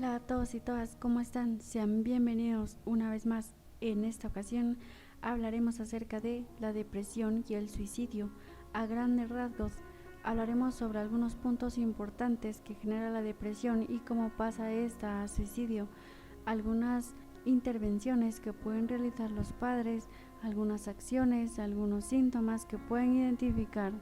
Hola a todos y todas, ¿cómo están? Sean bienvenidos una vez más. En esta ocasión hablaremos acerca de la depresión y el suicidio. A grandes rasgos, hablaremos sobre algunos puntos importantes que genera la depresión y cómo pasa esta a suicidio, algunas intervenciones que pueden realizar los padres, algunas acciones, algunos síntomas que pueden identificar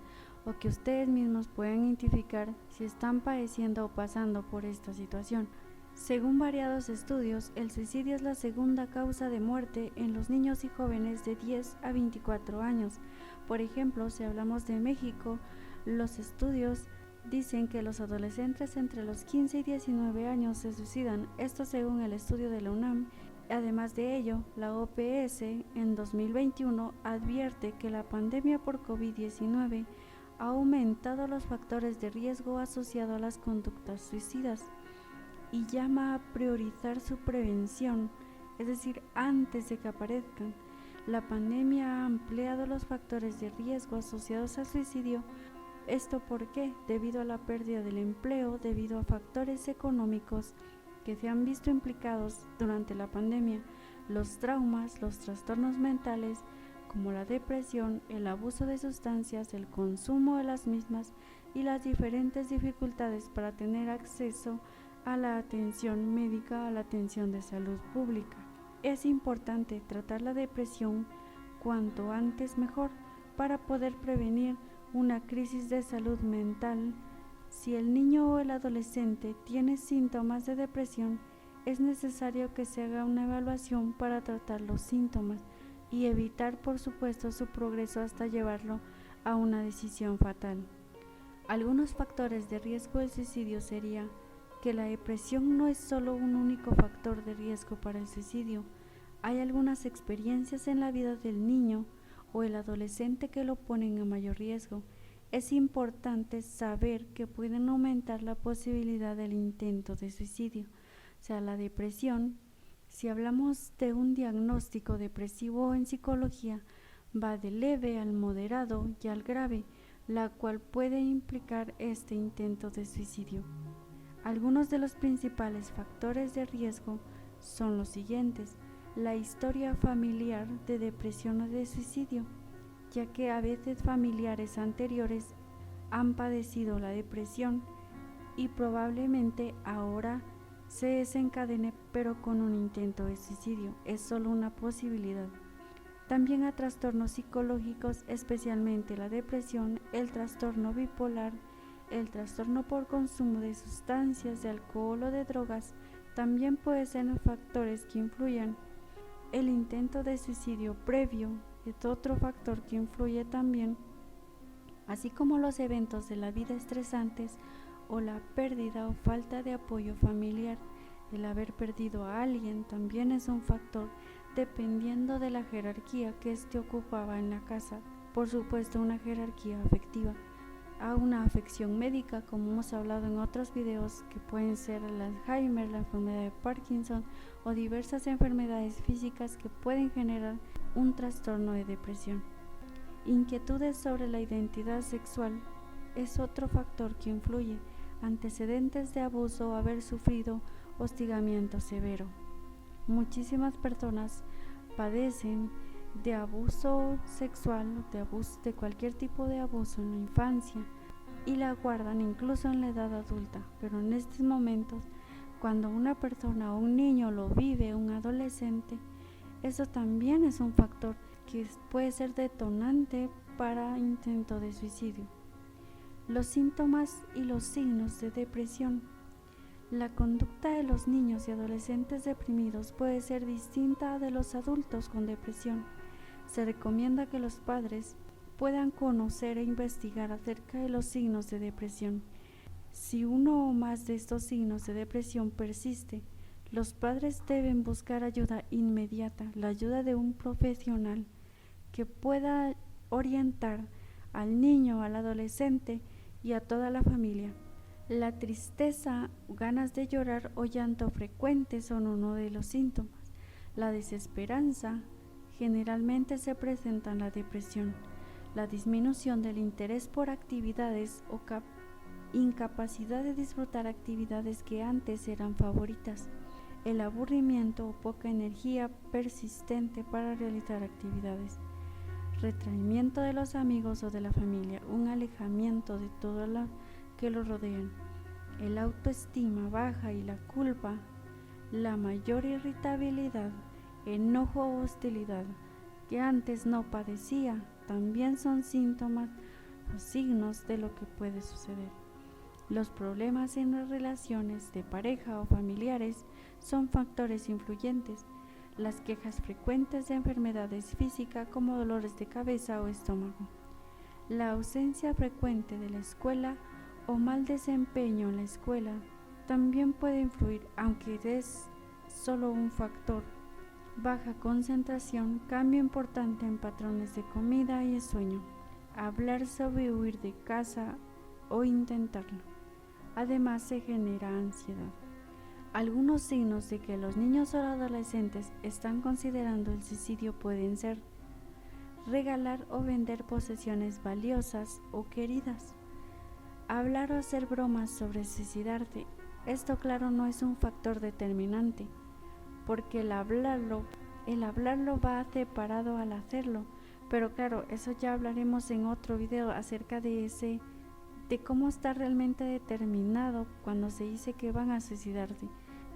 o que ustedes mismos pueden identificar si están padeciendo o pasando por esta situación. Según variados estudios, el suicidio es la segunda causa de muerte en los niños y jóvenes de 10 a 24 años. Por ejemplo, si hablamos de México, los estudios dicen que los adolescentes entre los 15 y 19 años se suicidan, esto según el estudio de la UNAM. Además de ello, la OPS en 2021 advierte que la pandemia por COVID-19 ha aumentado los factores de riesgo asociados a las conductas suicidas y llama a priorizar su prevención, es decir, antes de que aparezcan. La pandemia ha ampliado los factores de riesgo asociados al suicidio. ¿Esto por qué? Debido a la pérdida del empleo, debido a factores económicos que se han visto implicados durante la pandemia, los traumas, los trastornos mentales, como la depresión, el abuso de sustancias, el consumo de las mismas y las diferentes dificultades para tener acceso a la atención médica, a la atención de salud pública. Es importante tratar la depresión cuanto antes mejor para poder prevenir una crisis de salud mental. Si el niño o el adolescente tiene síntomas de depresión, es necesario que se haga una evaluación para tratar los síntomas y evitar, por supuesto, su progreso hasta llevarlo a una decisión fatal. Algunos factores de riesgo del suicidio serían que la depresión no es solo un único factor de riesgo para el suicidio. Hay algunas experiencias en la vida del niño o el adolescente que lo ponen a mayor riesgo. Es importante saber que pueden aumentar la posibilidad del intento de suicidio. O sea, la depresión, si hablamos de un diagnóstico depresivo en psicología, va de leve al moderado y al grave, la cual puede implicar este intento de suicidio. Algunos de los principales factores de riesgo son los siguientes: la historia familiar de depresión o de suicidio, ya que a veces familiares anteriores han padecido la depresión y probablemente ahora se desencadene pero con un intento de suicidio. Es solo una posibilidad. También a trastornos psicológicos, especialmente la depresión, el trastorno bipolar, el trastorno por consumo de sustancias, de alcohol o de drogas, también pueden ser factores que influyan. El intento de suicidio previo es otro factor que influye también, así como los eventos de la vida estresantes o la pérdida o falta de apoyo familiar. El haber perdido a alguien también es un factor, dependiendo de la jerarquía que éste ocupaba en la casa. Por supuesto, una jerarquía afectiva. A una afección médica, como hemos hablado en otros videos, que pueden ser el Alzheimer, la enfermedad de Parkinson o diversas enfermedades físicas que pueden generar un trastorno de depresión. Inquietudes sobre la identidad sexual es otro factor que influye. Antecedentes de abuso o haber sufrido hostigamiento severo. Muchísimas personas padecen de abuso sexual, de cualquier tipo de abuso en la infancia y la guardan incluso en la edad adulta, pero en estos momentos, cuando una persona o un niño lo vive, un adolescente, eso también es un factor que puede ser detonante para intento de suicidio. Los síntomas y los signos de depresión. La conducta de los niños y adolescentes deprimidos puede ser distinta a de los adultos con depresión. Se recomienda que los padres puedan conocer e investigar acerca de los signos de depresión. Si uno o más de estos signos de depresión persiste, los padres deben buscar ayuda inmediata, la ayuda de un profesional que pueda orientar al niño, al adolescente y a toda la familia. La tristeza, ganas de llorar o llanto frecuente son uno de los síntomas. La desesperanza generalmente se presenta en la depresión. La disminución del interés por actividades o incapacidad de disfrutar actividades que antes eran favoritas, el aburrimiento o poca energía persistente para realizar actividades, retraimiento de los amigos o de la familia, un alejamiento de todo lo que lo rodean, el autoestima baja y la culpa, la mayor irritabilidad, enojo o hostilidad que antes no padecía, también son síntomas o signos de lo que puede suceder. Los problemas en las relaciones de pareja o familiares son factores influyentes. Las quejas frecuentes de enfermedades físicas como dolores de cabeza o estómago. La ausencia frecuente de la escuela o mal desempeño en la escuela también puede influir, aunque es solo un factor. Baja concentración, cambio importante en patrones de comida y sueño. Hablar sobre huir de casa o intentarlo. Además, se genera ansiedad. Algunos signos de que los niños o adolescentes están considerando el suicidio pueden ser regalar o vender posesiones valiosas o queridas, hablar o hacer bromas sobre suicidarte. Esto, claro, no es un factor determinante, porque el hablarlo va separado al hacerlo, pero claro, eso ya hablaremos en otro video acerca de cómo está realmente determinado cuando se dice que van a suicidarse,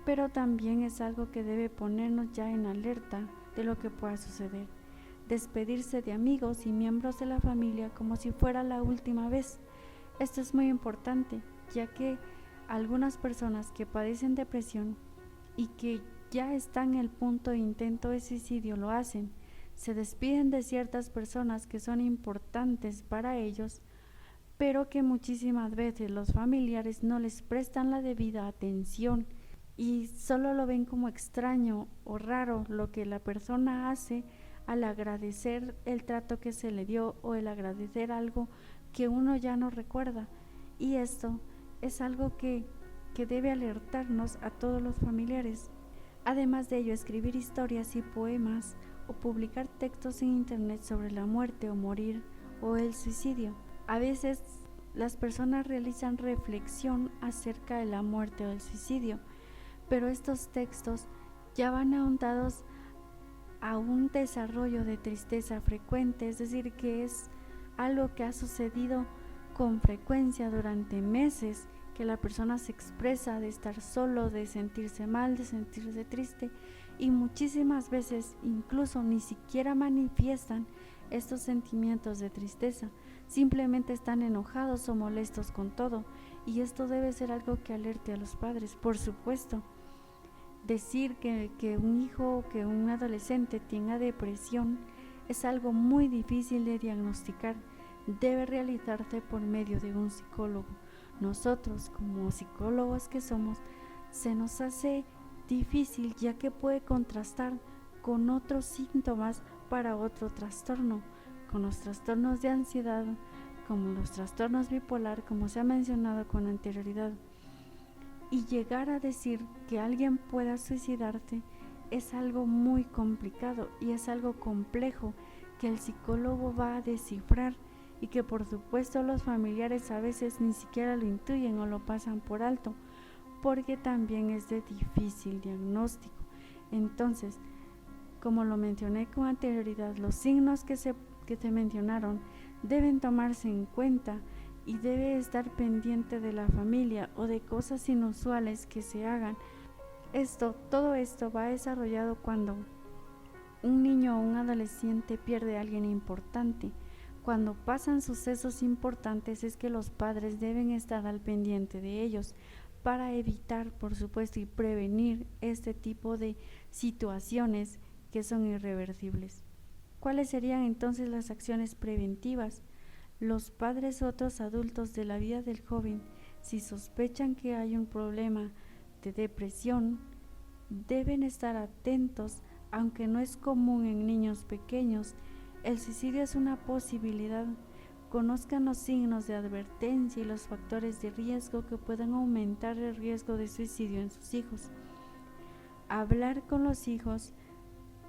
pero también es algo que debe ponernos ya en alerta de lo que pueda suceder. Despedirse de amigos y miembros de la familia como si fuera la última vez. Esto es muy importante, ya que algunas personas que padecen depresión y que ya están en el punto de intento de suicidio lo hacen. Se despiden de ciertas personas que son importantes para ellos, pero que muchísimas veces los familiares no les prestan la debida atención y solo lo ven como extraño o raro lo que la persona hace al agradecer el trato que se le dio o el agradecer algo que uno ya no recuerda. Y esto es algo que debe alertarnos a todos los familiares. Además de ello, escribir historias y poemas o publicar textos en internet sobre la muerte o morir o el suicidio. A veces las personas realizan reflexión acerca de la muerte o el suicidio, pero estos textos ya van ahondados a un desarrollo de tristeza frecuente, es decir, que es algo que ha sucedido con frecuencia durante meses, que la persona se expresa de estar solo, de sentirse mal, de sentirse triste, y muchísimas veces incluso ni siquiera manifiestan estos sentimientos de tristeza, simplemente están enojados o molestos con todo, y esto debe ser algo que alerte a los padres, por supuesto. Decir que un hijo o que un adolescente tenga depresión es algo muy difícil de diagnosticar, debe realizarse por medio de un psicólogo. Nosotros, como psicólogos que somos, se nos hace difícil, ya que puede contrastar con otros síntomas para otro trastorno, con los trastornos de ansiedad, como los trastornos bipolar, como se ha mencionado con anterioridad. Y llegar a decir que alguien pueda suicidarse es algo muy complicado y es algo complejo que el psicólogo va a descifrar, y que por supuesto los familiares a veces ni siquiera lo intuyen o lo pasan por alto, porque también es de difícil diagnóstico. Entonces, como lo mencioné con anterioridad, los signos que se mencionaron deben tomarse en cuenta y debe estar pendiente de la familia o de cosas inusuales que se hagan. Todo esto va desarrollado cuando un niño o un adolescente pierde a alguien importante. Cuando pasan sucesos importantes es que los padres deben estar al pendiente de ellos para evitar, por supuesto, y prevenir este tipo de situaciones que son irreversibles. ¿Cuáles serían entonces las acciones preventivas? Los padres u otros adultos de la vida del joven, si sospechan que hay un problema de depresión, deben estar atentos, aunque no es común en niños pequeños. El suicidio es una posibilidad. Conozcan los signos de advertencia y los factores de riesgo que pueden aumentar el riesgo de suicidio en sus hijos. Hablar con los hijos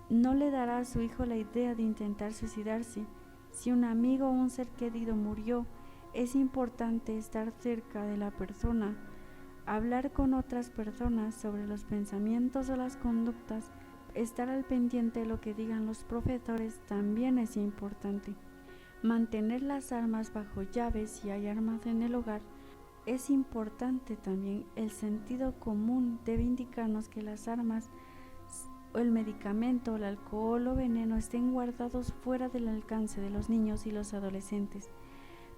no le dará a su hijo la idea de intentar suicidarse. Si un amigo o un ser querido murió, Es importante estar cerca de la persona, hablar con otras personas sobre los pensamientos o las conductas, estar al pendiente de lo que digan los profesores también es importante. Mantener las armas bajo llave si hay armas en el hogar es importante también. El sentido común debe indicarnos que las armas o el medicamento, el alcohol o veneno estén guardados fuera del alcance de los niños y los adolescentes.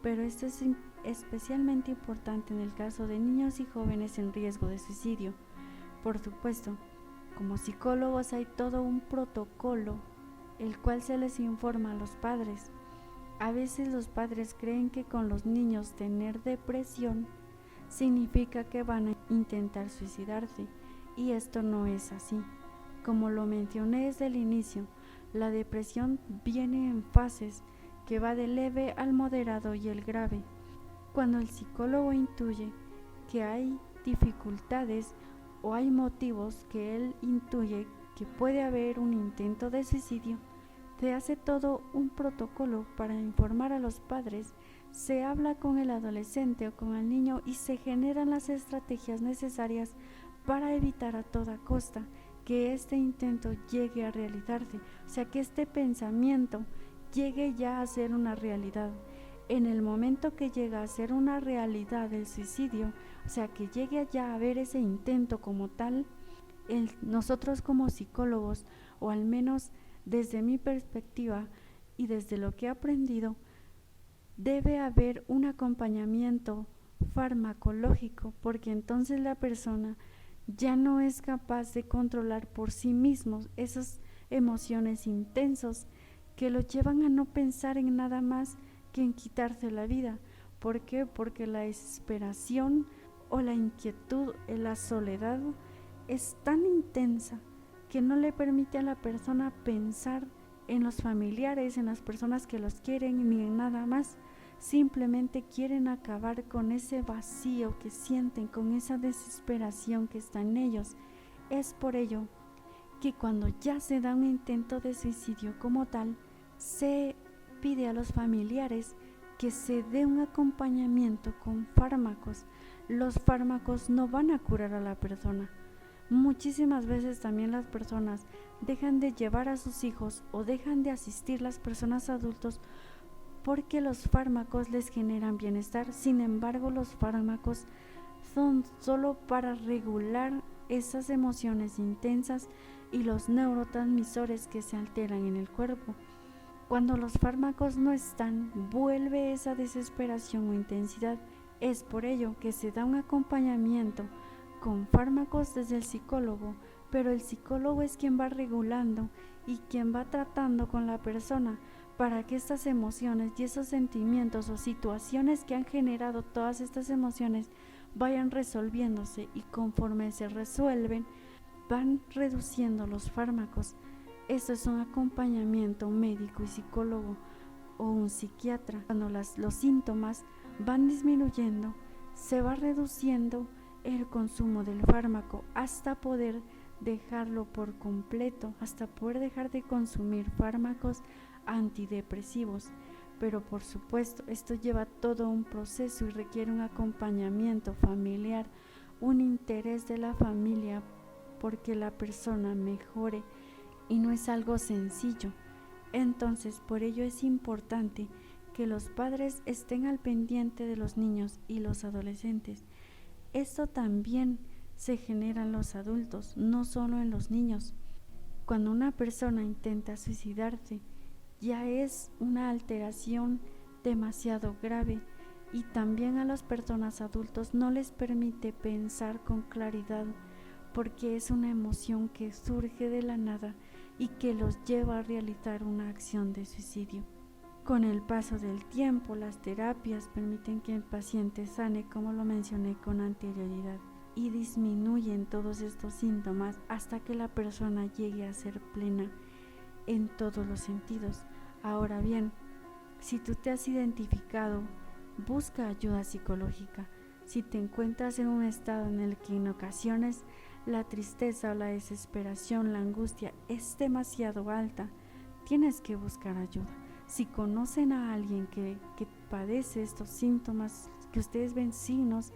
Pero esto es especialmente importante en el caso de niños y jóvenes en riesgo de suicidio. Por supuesto, como psicólogos hay todo un protocolo, el cual se les informa a los padres. A veces los padres creen que con los niños tener depresión significa que van a intentar suicidarse, y esto no es así. Como lo mencioné desde el inicio, la depresión viene en fases que va del leve al moderado y el grave. Cuando el psicólogo intuye que hay dificultades o hay motivos que él intuye que puede haber un intento de suicidio, se hace todo un protocolo para informar a los padres, se habla con el adolescente o con el niño y se generan las estrategias necesarias para evitar a toda costa que este intento llegue a realizarse, o sea, que este pensamiento llegue ya a ser una realidad. En el momento que llega a ser una realidad el suicidio, o sea, que llegue ya a ver ese intento como tal, nosotros como psicólogos, o al menos desde mi perspectiva y desde lo que he aprendido, debe haber un acompañamiento farmacológico, porque entonces la persona ya no es capaz de controlar por sí mismo esas emociones intensas que lo llevan a no pensar en nada más que en quitarse la vida. ¿Por qué? Porque la desesperación o la inquietud, la soledad es tan intensa que no le permite a la persona pensar en los familiares, en las personas que los quieren, ni en nada más. Simplemente quieren acabar con ese vacío que sienten, con esa desesperación que está en ellos. Es por ello que cuando ya se da un intento de suicidio como tal, se pide a los familiares que se dé un acompañamiento con fármacos. Los fármacos no van a curar a la persona. Muchísimas veces también las personas dejan de llevar a sus hijos o dejan de asistir a las personas adultos porque los fármacos les generan bienestar. Sin embargo, los fármacos son solo para regular esas emociones intensas y los neurotransmisores que se alteran en el cuerpo. Cuando los fármacos no están, vuelve esa desesperación o intensidad. Es por ello que se da un acompañamiento con fármacos desde el psicólogo, pero el psicólogo es quien va regulando y quien va tratando con la persona para que estas emociones y esos sentimientos o situaciones que han generado todas estas emociones vayan resolviéndose, y conforme se resuelven van reduciendo los fármacos. Esto es un acompañamiento médico y psicólogo o un psiquiatra. Cuando los síntomas van disminuyendo, se va reduciendo el consumo del fármaco hasta poder dejarlo por completo, hasta poder dejar de consumir fármacos antidepresivos. Pero por supuesto, esto lleva todo un proceso y requiere un acompañamiento familiar, un interés de la familia porque la persona mejore, y no es algo sencillo. Entonces, por ello es importante que los padres estén al pendiente de los niños y los adolescentes. Esto también se genera en los adultos, no solo en los niños. Cuando una persona intenta suicidarse, ya es una alteración demasiado grave, y también a las personas adultas no les permite pensar con claridad, porque es una emoción que surge de la nada y que los lleva a realizar una acción de suicidio. Con el paso del tiempo, las terapias permiten que el paciente sane, como lo mencioné con anterioridad, y disminuyen todos estos síntomas hasta que la persona llegue a ser plena en todos los sentidos. Ahora bien, si tú te has identificado, busca ayuda psicológica. Si te encuentras en un estado en el que en ocasiones la tristeza o la desesperación, la angustia es demasiado alta, tienes que buscar ayuda. Si conocen a alguien que padece estos síntomas, que ustedes ven signos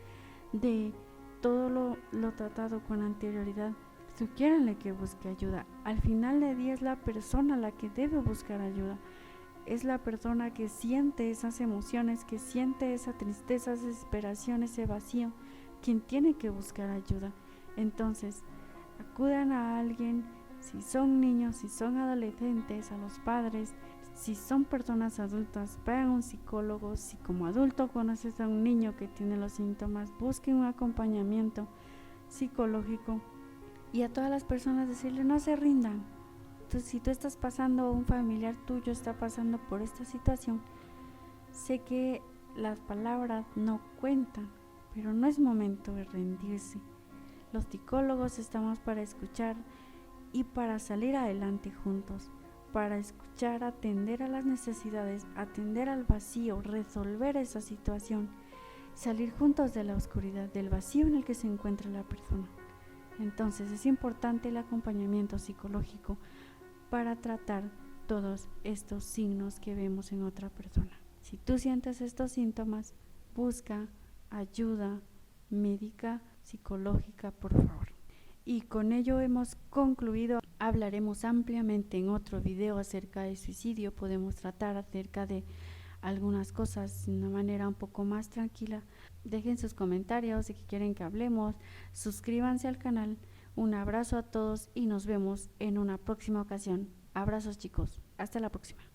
de todo lo tratado con anterioridad, sugiéranle que busque ayuda. Al final del día es la persona la que debe buscar ayuda. Es la persona que siente esas emociones, que siente esa tristeza, esa desesperación, ese vacío, quien tiene que buscar ayuda. Entonces, acudan a alguien, si son niños, si son adolescentes, a los padres, si son personas adultas, vayan a un psicólogo. Si como adulto conoces a un niño que tiene los síntomas, busquen un acompañamiento psicológico. Y a todas las personas decirle, no se rindan. Entonces, si tú estás pasando, un familiar tuyo está pasando por esta situación, sé que las palabras no cuentan, pero no es momento de rendirse. Los psicólogos estamos para escuchar y para salir adelante juntos, para escuchar, atender a las necesidades, atender al vacío, resolver esa situación, salir juntos de la oscuridad, del vacío en el que se encuentra la persona. Entonces es importante el acompañamiento psicológico para tratar todos estos signos que vemos en otra persona. Si tú sientes estos síntomas, busca ayuda médica, psicológica, por favor. Y con ello hemos concluido. Hablaremos ampliamente en otro video acerca del suicidio. Podemos tratar acerca de algunas cosas de una manera un poco más tranquila. Dejen sus comentarios de qué quieren que hablemos. Suscríbanse al canal. Un abrazo a todos y nos vemos en una próxima ocasión. Abrazos, chicos. Hasta la próxima.